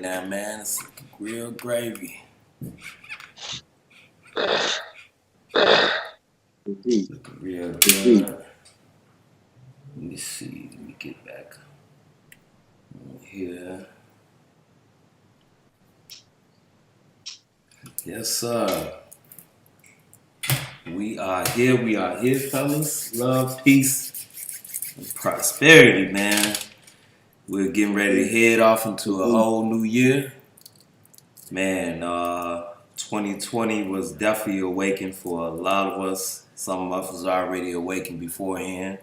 right now, man. It's real gravy. Looking real good. Let me see. Let me get back here. Yes, sir. We are here. We are here, fellas. Love, peace, and prosperity, man. We're getting ready to head off into a whole new year. Man, 2020 was definitely awakened for a lot of us. Some of us was already awakened beforehand.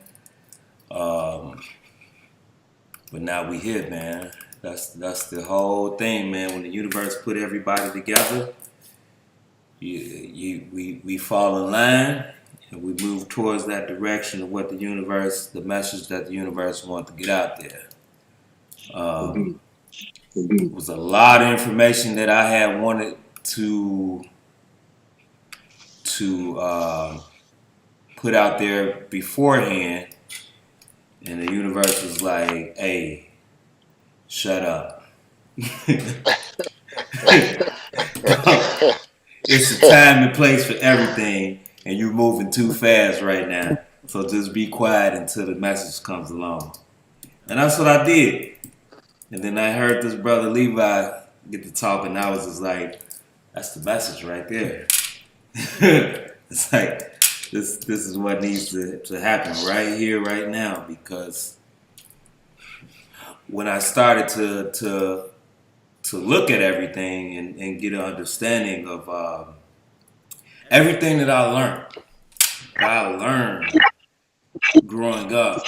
Um, but now we here, man. That's the whole thing, man. When the universe put everybody together, we fall in line and we move towards that direction of what the message that the universe wants to get out there. It was a lot of information that I had wanted to put out there beforehand, and the universe was like, "Hey, shut up." It's a time and place for everything, and you're moving too fast right now. So just be quiet until the message comes along. And that's what I did. And then I heard this brother Levi get to talking, and I was just like, that's the message right there. It's like this is what needs to happen right here, right now, because when I started to look at everything and get an understanding of everything that I learned growing up.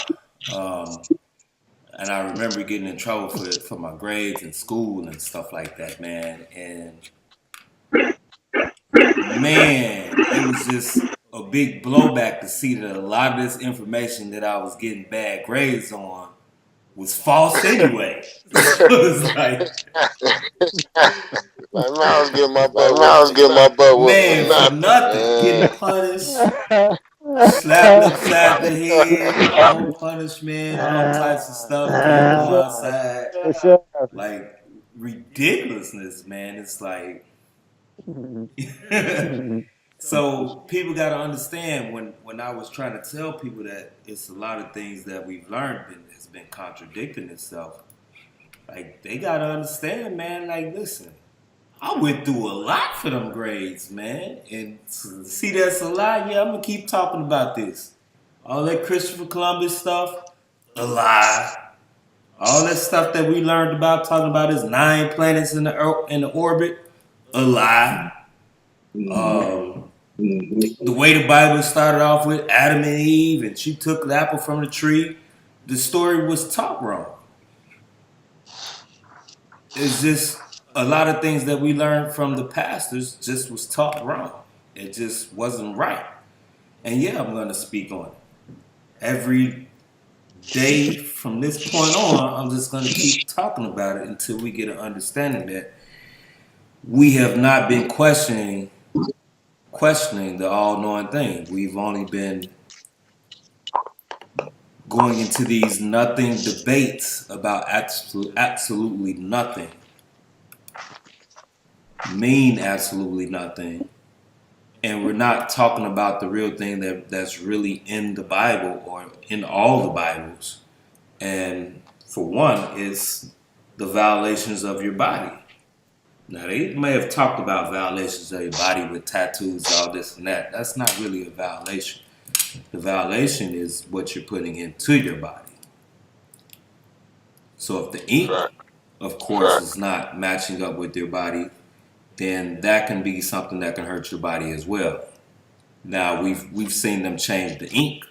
And I remember getting in trouble for my grades in school and stuff like that, man. And man, it was just a big blowback to see that a lot of this information that I was getting bad grades on was false anyway. So it was like, Like, man, I was getting my butt man, for nothing, getting punished, slapped upside the head, no punishment, all types of stuff, can't go outside. Like ridiculousness, man. It's like so people gotta understand when I was trying to tell people that it's a lot of things that we've learned that has been contradicting itself. Like they gotta understand, man, like listen, I went through a lot for them grades, man. And to see that's a lie, yeah, I'm gonna keep talking about this. All that Christopher Columbus stuff, a lie. All that stuff that we learned about, talking about his 9 planets in the orbit, a lie. The way the Bible started off with Adam and Eve, and she took the apple from the tree, the story was taught wrong. It's just a lot of things that we learned from the pastors just was taught wrong. It just wasn't right. And yeah, I'm gonna speak on it. Every day from this point on, I'm just gonna keep talking about it until we get an understanding that we have not been questioning the all-knowing thing. We've only been going into these nothing debates about absolutely nothing, mean absolutely nothing, and we're not talking about the real thing that's really in the Bible or in all the Bibles. And for one, it's the violations of your body. Now they may have talked about violations of your body with tattoos, all this and that. That's not really a violation. The violation is what you're putting into your body. So if the ink, of course, is not matching up with your body, then that can be something that can hurt your body as well. Now we've seen them change the ink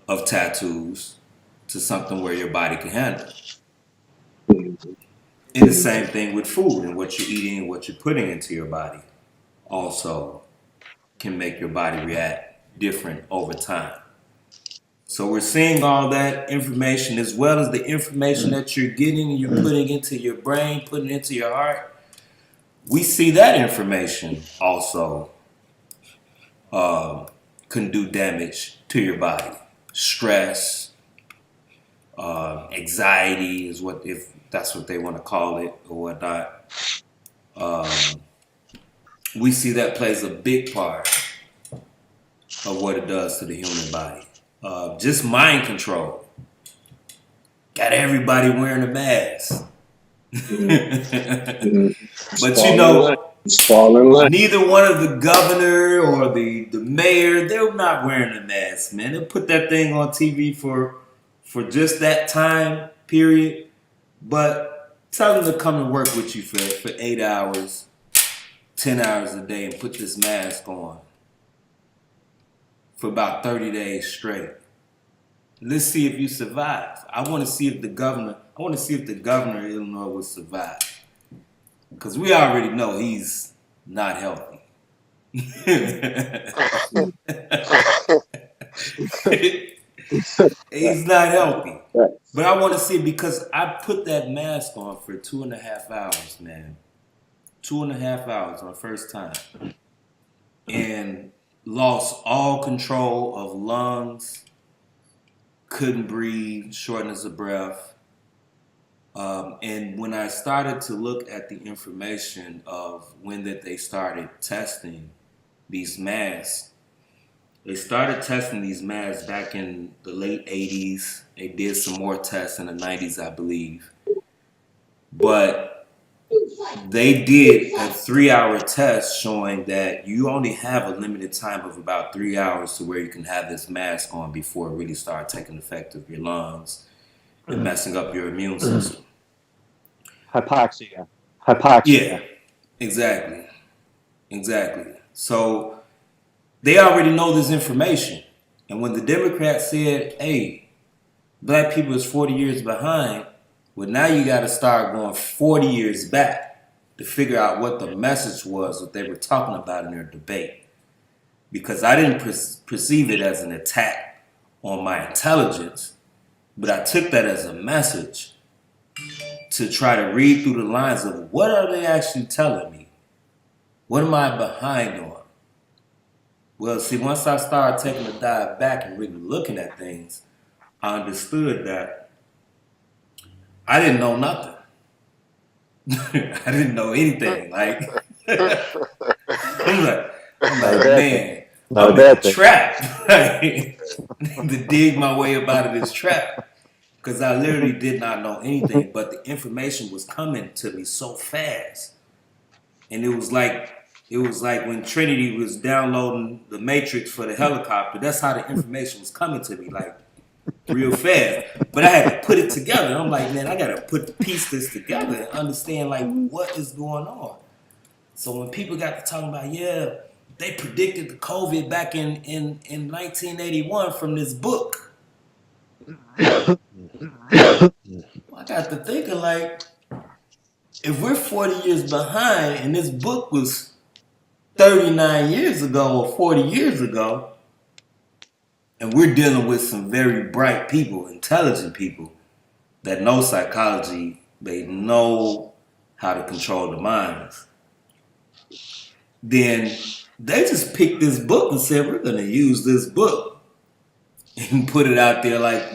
of tattoos to something where your body can handle. And the same thing with food and what you're eating and what you're putting into your body also can make your body react different over time. So we're seeing all that information as well as the information that you're getting and you're putting into your brain, putting into your heart. We see that information also can do damage to your body. Stress, anxiety is what if that's what they want to call it or whatnot. We see that plays a big part of what it does to the human body. Just mind control. Got everybody wearing a mask. But you know, neither one of the governor or the mayor, they're not wearing a mask, man. They'll put that thing on TV for just that time period. But tell them to come and work with you for 8 hours, 10 hours a day and put this mask on for about 30 days straight. Let's see if you survive. I want to see if the governor of Illinois will survive. Because we already know he's not healthy. He's not healthy. But I want to see, because I put that mask on for 2.5 hours, man. 2.5 hours on the first time. And lost all control of lungs, couldn't breathe, shortness of breath. And when I started to look at the information of when that they started testing these masks, they started testing these masks back in the late 80s. They did some more tests in the 90s, I believe. But they did a 3-hour test showing that you only have a limited time of about 3 hours to where you can have this mask on before it really starts taking effect of your lungs and messing up your immune system. Hypoxia. Yeah, exactly. So they already know this information. And when the Democrats said, hey, black people is 40 years behind, well, now you got to start going 40 years back to figure out what the message was that they were talking about in their debate. Because I didn't perceive it as an attack on my intelligence, but I took that as a message to try to read through the lines of what are they actually telling me? What am I behind on? Well, see, once I started taking a dive back and really looking at things, I understood that I didn't know nothing. I didn't know anything. Like, I'm like, man, I'm in a trap. To dig my way up out of this trap. Because I literally did not know anything, but the information was coming to me so fast. And it was like when Trinity was downloading the Matrix for the helicopter. That's how the information was coming to me, like real fast. But I had to put it together. I'm like, man, I gotta piece this together and understand like what is going on. So when people got to talking about, yeah, they predicted the COVID back in 1981 from this book. I got to thinking like, if we're 40 years behind and this book was 39 years ago or 40 years ago, and we're dealing with some very bright people, intelligent people that know psychology, they know how to control the minds, then they just picked this book and said, we're going to use this book and put it out there like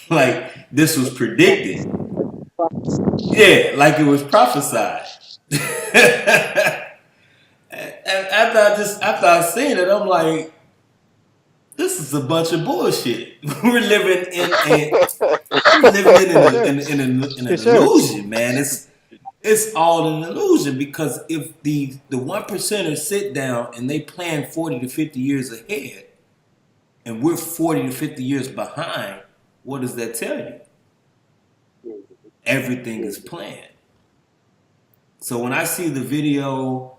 like this was predicted. Yeah, like it was prophesied. And after I seen it, I'm like, this is a bunch of bullshit. We're living in an illusion, man. It's all an illusion, because if the 1%ers sit down and they plan 40 to 50 years ahead, and we're 40 to 50 years behind, what does that tell you? Everything is planned. So when I see the video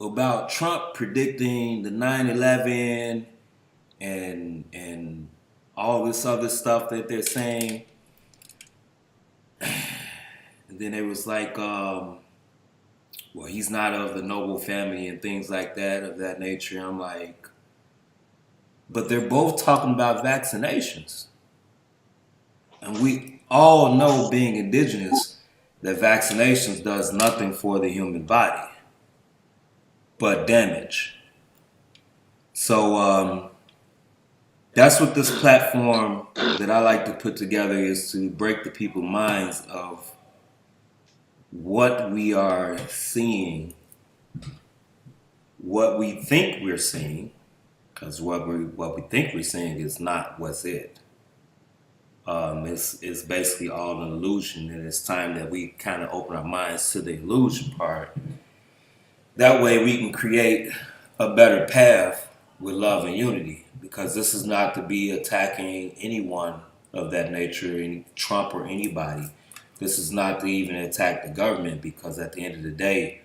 about Trump predicting the 9/11 and all this other stuff that they're saying, and then it was like, well, he's not of the noble family and things like that, of that nature. I'm like, but they're both talking about vaccinations. And we all know, being indigenous, that vaccinations does nothing for the human body but damage. So That's what this platform that I like to put together is to break the people's minds of what we are seeing, what we think we're seeing, because what we think we're seeing is not what's it. It's basically all an illusion, and it's time that we kind of open our minds to the illusion part. That way, we can create a better path with love and unity. Because this is not to be attacking anyone of that nature, any Trump or anybody. This is not to even attack the government, because at the end of the day,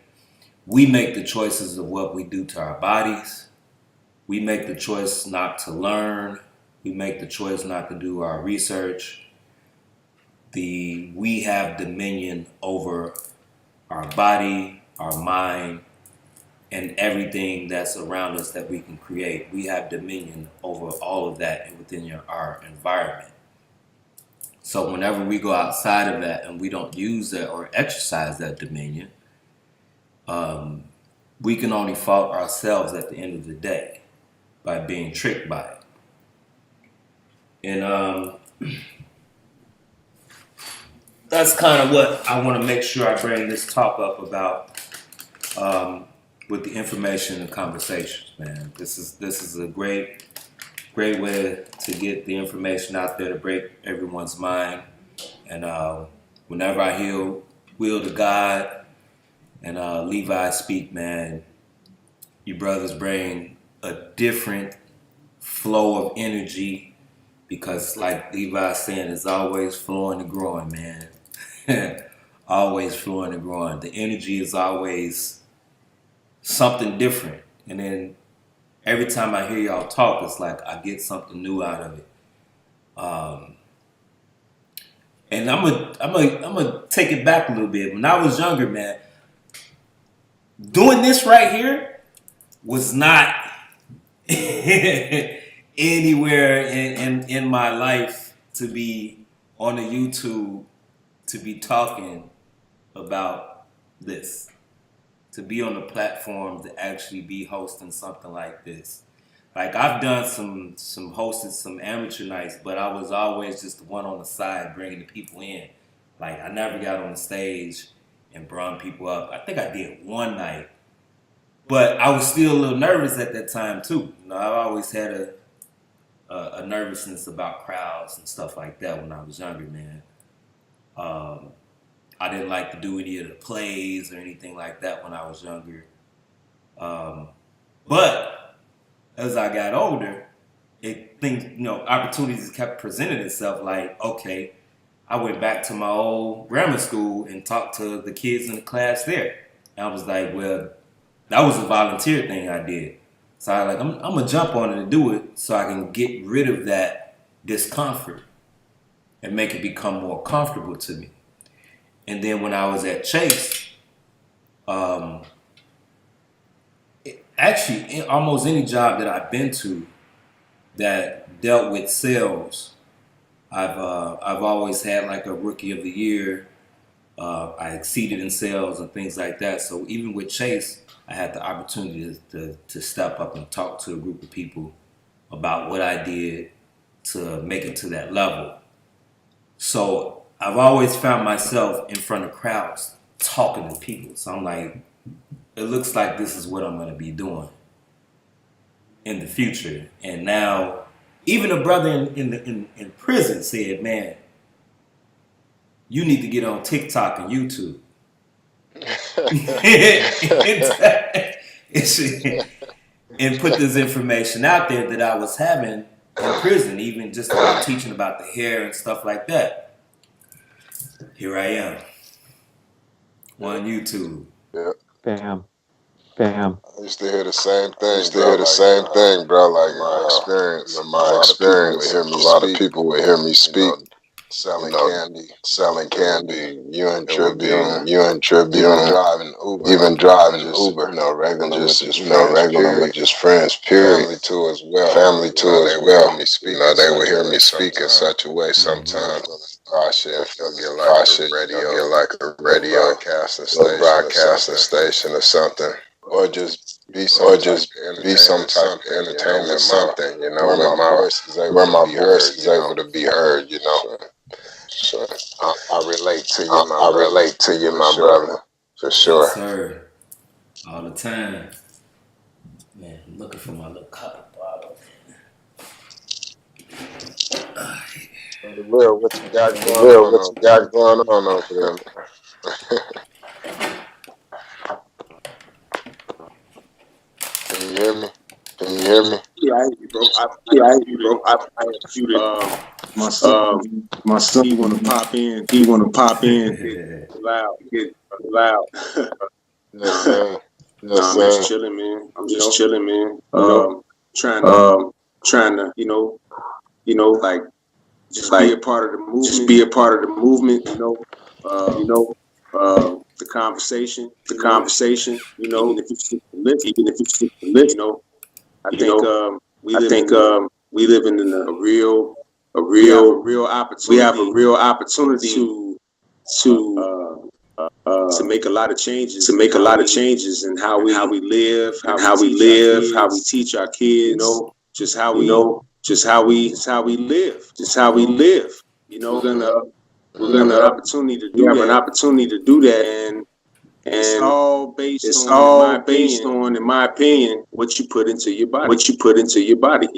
we make the choices of what we do to our bodies. We make the choice not to learn. We make the choice not to do our research. We have dominion over our body, our mind, and everything that's around us that we can create. We have dominion over all of that and within our environment. So whenever we go outside of that and we don't use that or exercise that dominion, we can only fault ourselves at the end of the day by being tricked by it. And that's kind of what I want to make sure I bring this talk up about, with the information and conversations, man. This is a great way to get the information out there to break everyone's mind. And whenever I hear Will to God and Levi speak, man, you brothers bring a different flow of energy, because like Levi's saying, it's always flowing and growing, man. Always flowing and growing. The energy is always something different. And then every time I hear y'all talk, it's like I get something new out of it. And I'm gonna take it back a little bit. When I was younger, man, doing this right here was not anywhere in my life to be on the YouTube to be talking about this, to be on the platform to actually be hosting something like this. Like I've done some hosted some amateur nights, but I was always just the one on the side bringing the people in. Like I never got on the stage and brought people up. I think I did one night, but I was still a little nervous at that time too. You know, I've always had a nervousness about crowds and stuff like that when I was younger, man. I didn't like to do any of the plays or anything like that when I was younger. But as I got older, opportunities kept presenting itself. Like, okay, I went back to my old grammar school and talked to the kids in the class there. And I was like, well, that was a volunteer thing I did. So I was like, I'm gonna jump on it and do it so I can get rid of that discomfort and make it become more comfortable to me. And then when I was at Chase, actually, almost any job that I've been to that dealt with sales, I've always had like a rookie of the year. I exceeded in sales and things like that. So even with Chase, I had the opportunity to step up and talk to a group of people about what I did to make it to that level. So I've always found myself in front of crowds talking to people. So I'm like, it looks like this is what I'm going to be doing in the future. And now, even a brother in prison said, man, you need to get on TikTok and YouTube. And put this information out there that I was having in prison, even just about teaching about the hair and stuff like that. Here I am on YouTube. Yeah. Bam. Bam. I used to hear the same thing. Bro. Like my experience. A lot of people would hear me speak. Selling candy. You and Tribute. Even driving Uber. Regular, with just friends. Period. Family too as well. They would hear me speak in such a way sometimes. Get like a radio broadcasting station or something. Or just or just be some type of entertainment, something, where my voice is able to be heard, So I relate to you, my brother. I relate to you, my brother, for sure. Yes, sir. All the time. Man, I'm looking for my little cup bottle. Will, what you got going Will, on what over you got going on over there? Can you hear me? Can you hear me? Yeah, I hear you, bro. Yeah, I hear you, bro. I Muted. my son, He want to pop in. he want to pop in. Get loud. Get loud. Yes, sir. Nah, I'm just chilling, man. I'm just chilling, man. Trying to, like just be a part of the movement. Just be a part of the movement. The conversation. The conversation. Even if it's just a list. We live in a real opportunity. We have a real opportunity to make a lot of changes. To make a lot of changes in how we live, how we teach our kids. Just how we live. Just how we live. We're gonna have an opportunity to do that. An opportunity to do that, and it's all based on, in my opinion, what you put into your body. What you put into your body. I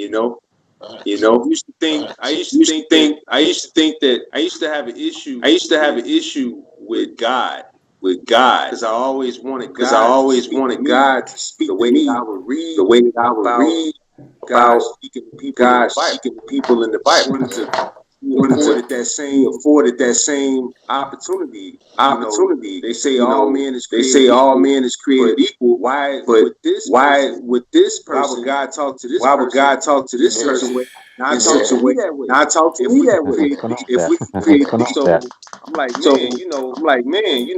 used to think that I used to have an issue with God. Because I always wanted God to speak the way that I would read. The way that I would read God speaking to people in the Bible. Afforded that same opportunity. They say all men is created equal. Why? But with this person, why would God talk to this? Why would God talk to this person? Not talk to me that way. Not talk to me that way. If we create, so I'm like, man,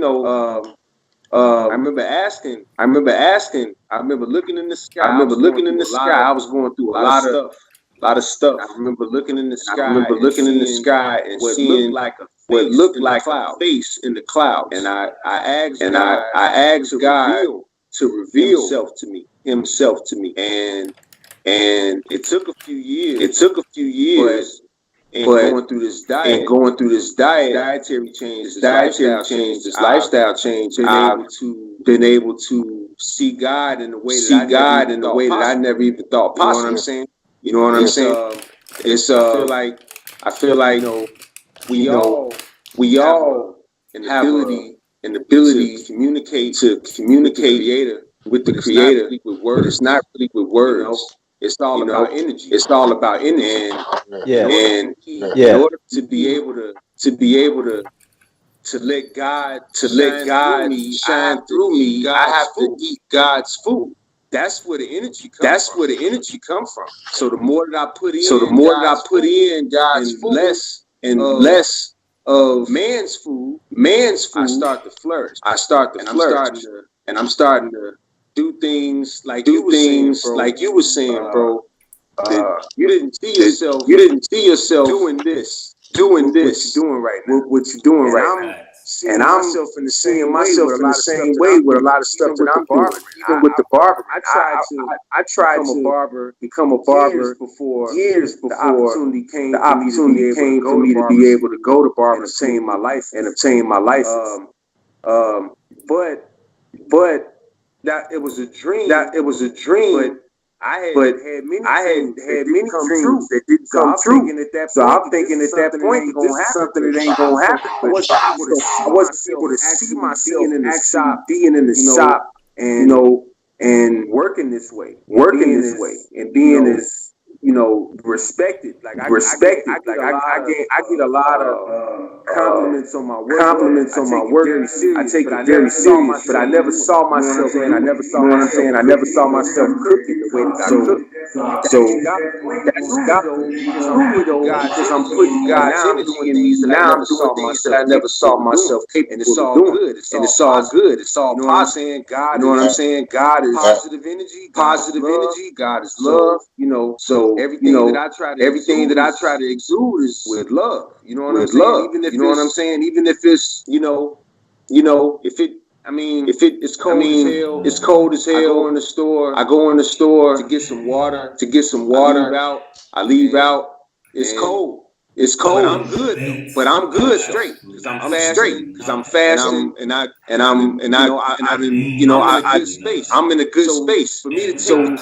I remember asking. I remember looking in the sky. I was going through a lot of stuff. I remember looking in the sky. And seeing what looked like a face in the clouds. And I asked God to reveal himself to me. And it took a few years. But going through this diet, dietary change, this lifestyle change, I've been able to see God in the way that I never even thought possible. You know what I'm saying? I feel like we all have an ability to communicate with the Creator, but it's not really with words. It's all about energy. And in order to be able to let God shine through me, I have to eat God's food. That's where the energy comes from. So the more that I put in God's food and less of man's food, I start to flourish. And I'm starting to do things like you were saying, bro. You didn't see yourself doing this. What you're doing right now. And I'm seeing myself in the same way with a lot of stuff that I'm doing. Even with the barber, I tried to become a barber years before the opportunity came for me to be able to go to barber and obtain my license. But that it was a dream. But I had many dreams that didn't come true. So I'm thinking at that point, this is something that ain't gonna happen. I wasn't able to see myself being in the shop, and working this way, and being as respected. Like I get a lot of compliments on my work. I take it very serious, but I never saw myself. I never saw myself cooking the way that I cook. So that's God because I'm putting God's energy in me. Now I'm doing things that I never saw myself capable of doing. And it's all good. It's all good. It's all positive. God, you know what I'm saying? God is positive energy. God is love. So everything that I try to exude is with love. You know what I'm saying? Even if it's, if it, if it's cold as hell, it's cold as hell. I go in the store. To get some water. I leave out. It's cold. It's cold. But I'm good though. But I'm good straight because I'm fasting. And I'm in a good space. I'm in a good space. For me to take the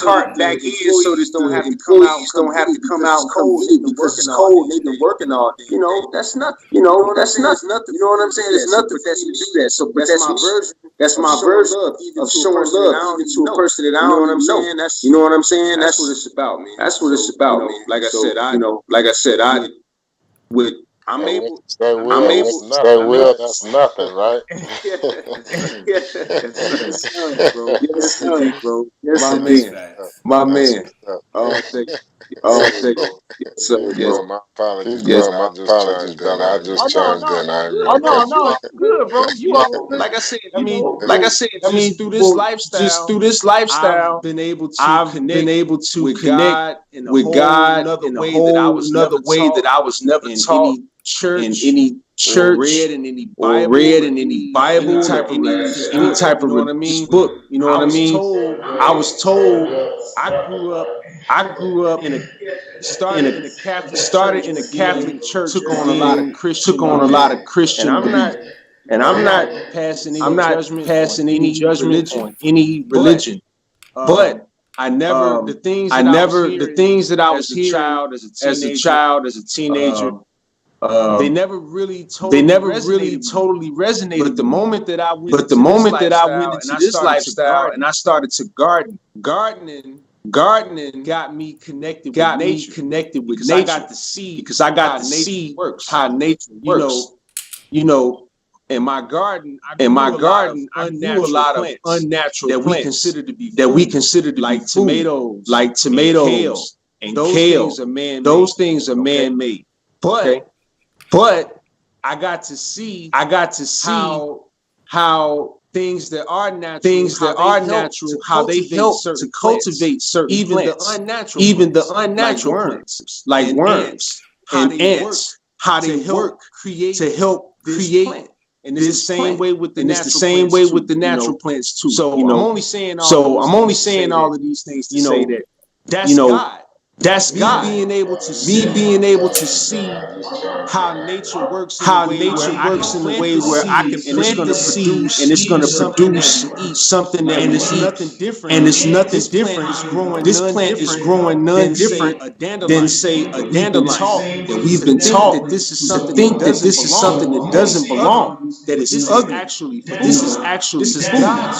cart back in, so that the employees don't have to come out cold because it's cold. They've been working all day. That's nothing. That's nothing. You know what I'm saying? It's nothing for me to do that. So, but that's my version. That's my version of showing love even to a person that I don't know. You know what I'm saying? That's what it's about, man. That's what it's about, man. Like I said, I'm able. Say will, that's nothing, right? Yes, bro. My man. Oh, thank you. So, yes. My apologies, Yes, bro. I just chimed in. No, good, bro. Like I said, just through this lifestyle, I've been able to connect with God in a whole another way that I was never taught in any church, or read in any Bible, any type of religious book. You know what I mean? I was told. I grew up started in a Catholic church, took on a lot of Christian belief. And I'm not passing any judgment on any religion. But I never the things that I was hearing as a child, as a teenager. They never really totally resonated. But the moment that I went into this lifestyle and I started to garden, gardening got me connected with nature. Because I got to see how nature works. In my garden, I grew a lot of unnatural plants that we consider to be like tomatoes, and kale. Those things are man-made. But I got to see how things that are natural, how they help to cultivate certain plants, even the unnatural plants, like worms and ants, how they work to help create. And it's the same way with the natural plants too. So I'm only saying all of these things to say that that's God. That's God. Being able to see how nature works in a way where I can plant the seed and it's going to produce something that it's nothing different. And it's nothing different. This plant is growing none different than say a dandelion. And we've been taught that this is something that doesn't belong. That it's ugly. This is God's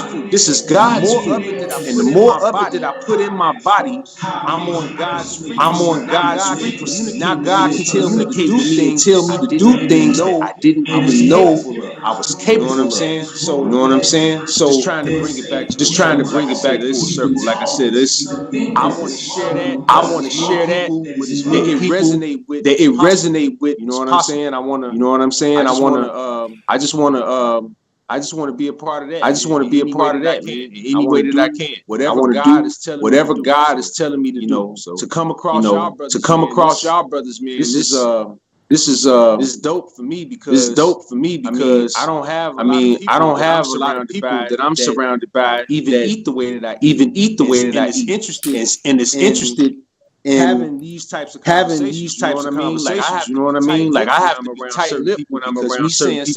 food. This is God's food. And the more of it that I put in my body, I'm on God's frequency. Now God can communicate with me and tell me to do things that I didn't even know I was capable of. You know what I'm saying? So just trying to bring it back full circle. Like I said, I want to share that with as many people that it resonate with. You know what I'm saying? I just want to be a part of that. Man. Any way that I can. Whatever God is telling me to do. So to come across y'all brothers, man. This is dope for me because I don't have a lot of people that I'm surrounded by even eat the way that I eat. And is interested in having these types of conversations. You know what I mean? Like I have to be tight-lipped when I'm around certain people.